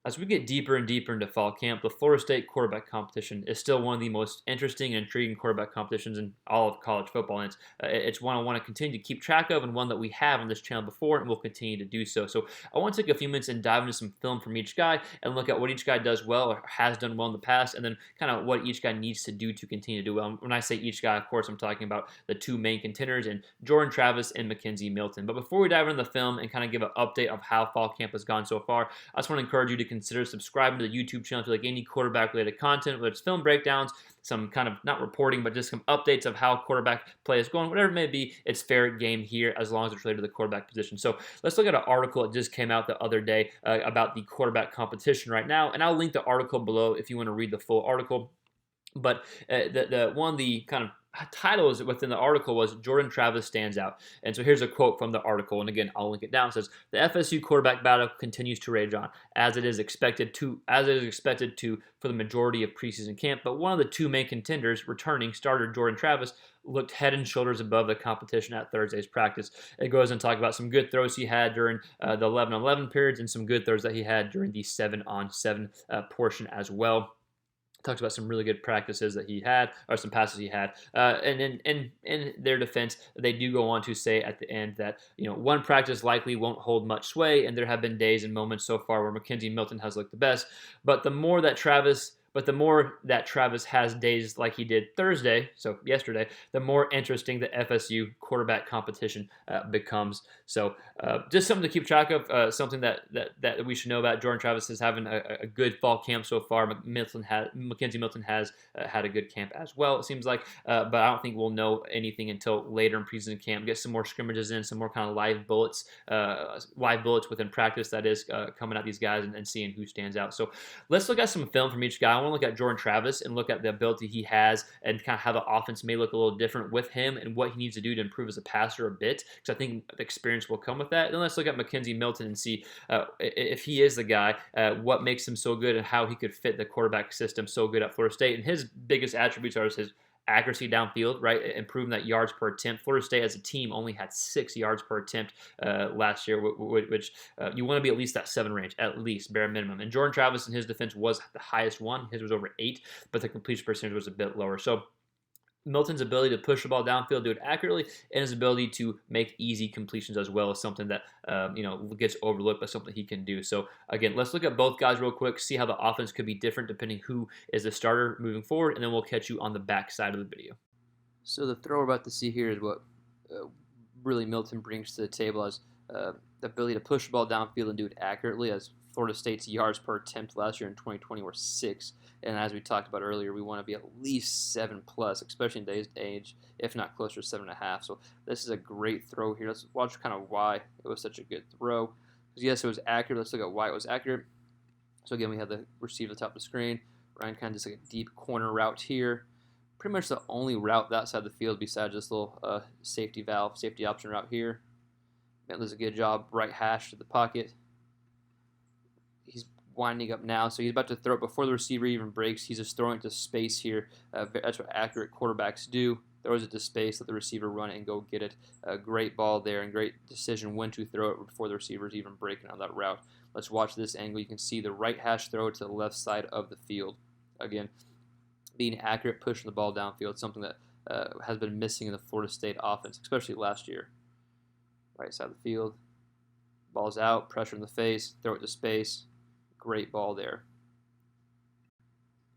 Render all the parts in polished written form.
As we get deeper and deeper into fall camp, the Florida State quarterback competition is still one of the most interesting and intriguing quarterback competitions in all of college football. And it's one I want to continue to keep track of and one that we have on this channel before and will continue to do so. So I want to take a few minutes and dive into some film from each guy and look at what each guy does well or has done well in the past, and then kind of what each guy needs to do to continue to do well. When I say each guy, of course, I'm talking about the two main contenders and Jordan Travis and Mackenzie Milton. But before we dive into the film and kind of give an update of how fall camp has gone so far, I just want to encourage you to consider subscribing to the YouTube channel if you like any quarterback related content, whether it's film breakdowns, some kind of not reporting, but just some updates of how quarterback play is going, whatever it may be. It's fair game here as long as it's related to the quarterback position. So let's look at an article that just came out the other day about the quarterback competition right now, and I'll link the article below if you want to read the full article. But the one of the kind of titles within the article was Jordan Travis stands out. And so here's a quote from the article, and again, I'll link it down. It says, "The FSU quarterback battle continues to rage on, as it is expected to for the majority of preseason camp. But one of the two main contenders, returning starter Jordan Travis, looked head and shoulders above the competition at Thursday's practice." It goes and talk about some good throws he had during the 11-on-11 periods and some good throws that he had during the 7-on-7 portion as well. Talks about some really good practices that he had, or some passes he had. And in their defense, they do go on to say at the end that, one practice likely won't hold much sway, and there have been days and moments so far where Mackenzie Milton has looked the best. But the more that Travis has days like he did Thursday, so yesterday, the more interesting the FSU quarterback competition becomes. So just something to keep track of, something that we should know about. Jordan Travis is having a good fall camp so far. Mackenzie Milton has had a good camp as well, it seems like, but I don't think we'll know anything until later in preseason camp. Get some more scrimmages in, some more kind of live bullets within practice, that is, coming at these guys and seeing who stands out. So let's look at some film from each guy. I want to look at Jordan Travis and look at the ability he has and kind of how the offense may look a little different with him and what he needs to do to improve as a passer a bit, because I think the experience will come with that. Then let's look at Mackenzie Milton and see if he is the guy, what makes him so good and how he could fit the quarterback system so good at Florida State. And his biggest attributes are his accuracy downfield, right? Improving that yards per attempt. Florida State as a team only had 6 yards per attempt last year, which you want to be at least that 7 range, at least, bare minimum. And Jordan Travis in his defense was the highest one. His was over 8, but the completion percentage was a bit lower. So Milton's ability to push the ball downfield, do it accurately, and his ability to make easy completions as well is something that gets overlooked, but something he can do. So again, let's look at both guys real quick, see how the offense could be different depending who is the starter moving forward, and then we'll catch you on the back side of the video. So the throw we're about to see here is what really Milton brings to the table as the ability to push the ball downfield and do it accurately, as Florida State's yards per attempt last year in 2020 were 6. And as we talked about earlier, we want to be at least 7+, especially in today's age, if not closer to 7.5. So this is a great throw here. Let's watch kind of why it was such a good throw. Because yes, it was accurate. Let's look at why it was accurate. So again, we have the receiver at the top of the screen. Ryan kind of just like a deep corner route here. Pretty much the only route that side of the field besides this little safety option route here. Man does a good job. Right hash to the pocket. He's winding up now, so he's about to throw it before the receiver even breaks. He's just throwing it to space here. That's what accurate quarterbacks do. Throws it to space, let the receiver run it and go get it. A great ball there and great decision when to throw it before the receiver's even breaking on that route. Let's watch this angle. You can see the right hash throw to the left side of the field. Again, being accurate, pushing the ball downfield, something that has been missing in the Florida State offense, especially last year. Right side of the field. Ball's out, pressure in the face, throw it to space. Great ball there.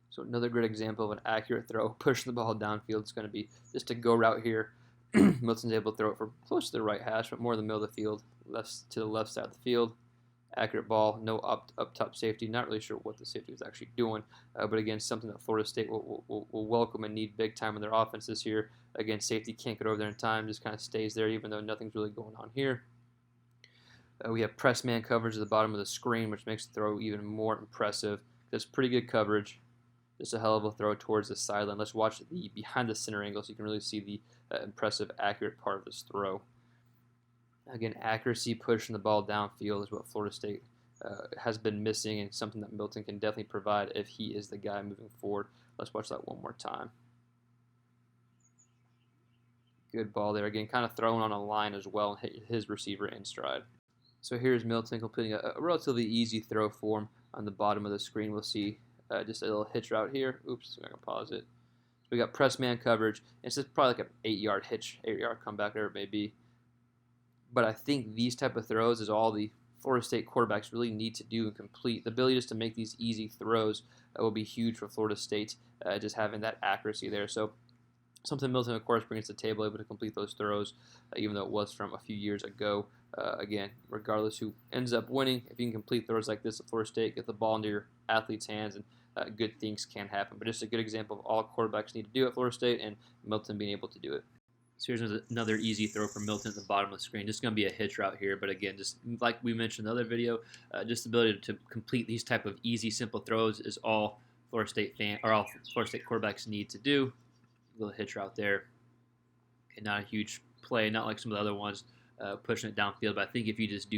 So another great example of an accurate throw, pushing the ball downfield. It's going to be just a go route here. Milton's able to throw it for close to the right hash, but more in the middle of the field, left to the left side of the field. Accurate ball, no up top safety. Not really sure what the safety was actually doing, but again, something that Florida State will welcome and need big time in their offense this year. Again, safety can't get over there in time, just kind of stays there, even though nothing's really going on here. We have press man coverage at the bottom of the screen, which makes the throw even more impressive. That's pretty good coverage. Just a hell of a throw towards the sideline. Let's watch the behind the center angle so you can really see the impressive, accurate part of this throw. Again, accuracy, pushing the ball downfield is what Florida State has been missing, and something that Milton can definitely provide if he is the guy moving forward. Let's watch that one more time. Good ball there. Again, kind of thrown on a line as well and hit his receiver in stride. So here's Milton completing a relatively easy throw for him. on the bottom of the screen, we'll see just a little hitch route here. Oops, I'm going to pause it. So we got press man coverage. It's just probably like an 8-yard hitch, 8-yard comeback, whatever it may be. But I think these type of throws is all the Florida State quarterbacks really need to do and complete. The ability just to make these easy throws will be huge for Florida State, just having that accuracy there. So something Milton, of course, brings to the table, able to complete those throws, even though it was from a few years ago. Again, regardless who ends up winning, if you can complete throws like this at Florida State, get the ball into your athletes' hands, and good things can happen. But just a good example of all quarterbacks need to do at Florida State, and Milton being able to do it. So here's another easy throw from Milton at the bottom of the screen. Just going to be a hitch route here, but again, just like we mentioned in the other video, just the ability to complete these type of easy, simple throws is all Florida State quarterbacks need to do. A little hitch route there. Okay, not a huge play, not like some of the other ones pushing it downfield, but I think if you just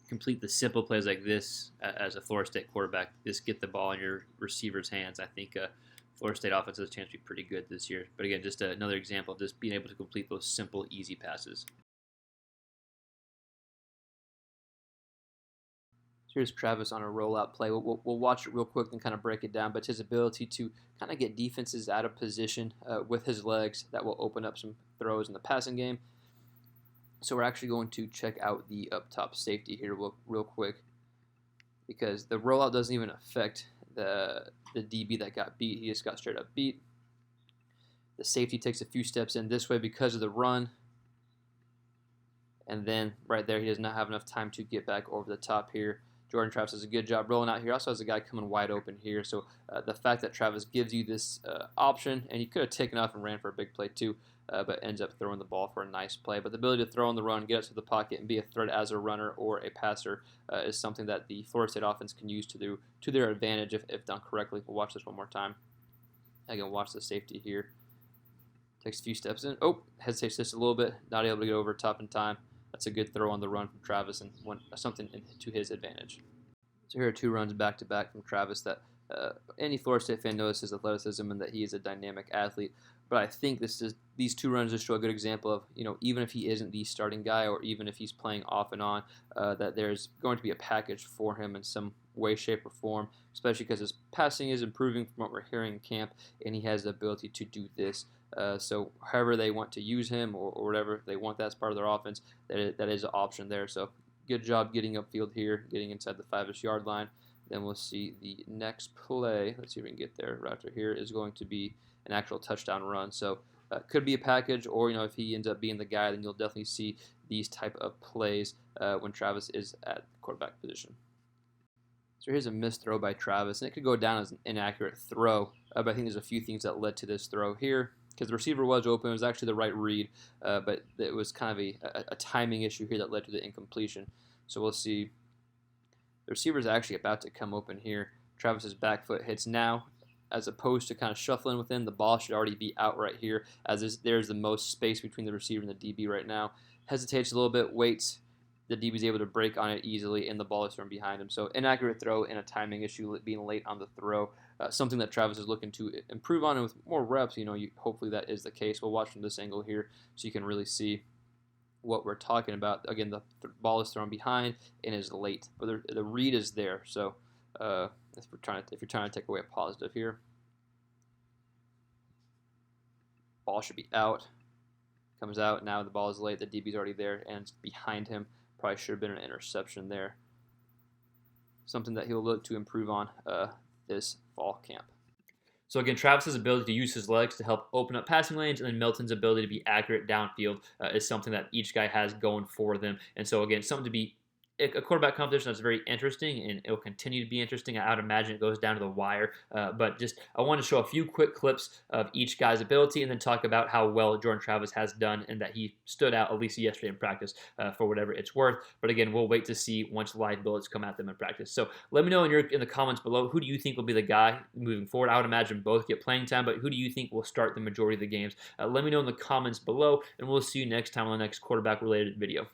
complete the simple plays like this as a Florida State quarterback, just get the ball in your receiver's hands, I think Florida State offense has a chance to be pretty good this year. But again, just another example of just being able to complete those simple, easy passes. So here's Travis on a rollout play. We'll watch it real quick and kind of break it down. But his ability to kind of get defenses out of position with his legs, that will open up some throws in the passing game. So we're actually going to check out the up top safety here real quick, because the rollout doesn't even affect the DB that got beat. He just got straight up beat. The safety takes a few steps in this way because of the run. And then right there, he does not have enough time to get back over the top here. Jordan Travis does a good job rolling out here. Also has a guy coming wide open here. So the fact that Travis gives you this option, and he could have taken off and ran for a big play too, but ends up throwing the ball for a nice play. But the ability to throw on the run, get out to the pocket, and be a threat as a runner or a passer is something that the Florida State offense can use to their advantage if done correctly. We'll watch this one more time. Again, watch the safety here. Takes a few steps in. Oh, hesitates just a little bit. Not able to get over top in time. That's a good throw on the run from Travis and something to his advantage. So here are 2 runs back-to-back from Travis that any Florida State fan knows his athleticism and that he is a dynamic athlete. But I think these 2 runs just show a good example of, even if he isn't the starting guy or even if he's playing off and on, that there's going to be a package for him in some way, shape, or form, especially because his passing is improving from what we're hearing in camp, and he has the ability to do this. So however they want to use him or whatever they want that as part of their offense, that is an option there. So good job getting upfield here, getting inside the 5-ish yard line. Then we'll see the next play. Let's see if we can get there. Right after here is going to be an actual touchdown run. So could be a package, or if he ends up being the guy, then you'll definitely see these type of plays when Travis is at quarterback position. So here's a missed throw by Travis, and it could go down as an inaccurate throw, but I think there's a few things that led to this throw here, because the receiver was open. It was actually the right read, but it was kind of a timing issue here that led to the incompletion. So we'll see. The receiver is actually about to come open here. Travis's back foot hits now, as opposed to kind of shuffling within. The ball should already be out right here, as there's the most space between the receiver and the DB right now. Hesitates a little bit, waits. The DB is able to break on it easily, and the ball is from behind him. So inaccurate throw and a timing issue, being late on the throw. Something that Travis is looking to improve on, and with more reps, hopefully that is the case. We'll watch from this angle here so you can really see what we're talking about. Again, the ball is thrown behind and is late, but the read is there. So if you're trying to take away a positive here, ball should be out. Comes out, now the ball is late. The DB's already there and it's behind him. Probably should have been an interception there. Something that he'll look to improve on this fall camp. So again, Travis's ability to use his legs to help open up passing lanes, and then Milton's ability to be accurate downfield is something that each guy has going for them. And so again, something to be a quarterback competition that's very interesting, and it'll continue to be interesting. I would imagine it goes down to the wire. But just I want to show a few quick clips of each guy's ability, and then talk about how well Jordan Travis has done, and that he stood out at least yesterday in practice for whatever it's worth. But again, we'll wait to see once live bullets come at them in practice. So let me know in the comments below, who do you think will be the guy moving forward? I would imagine both get playing time, but who do you think will start the majority of the games? Let me know in the comments below, and we'll see you next time on the next quarterback related video.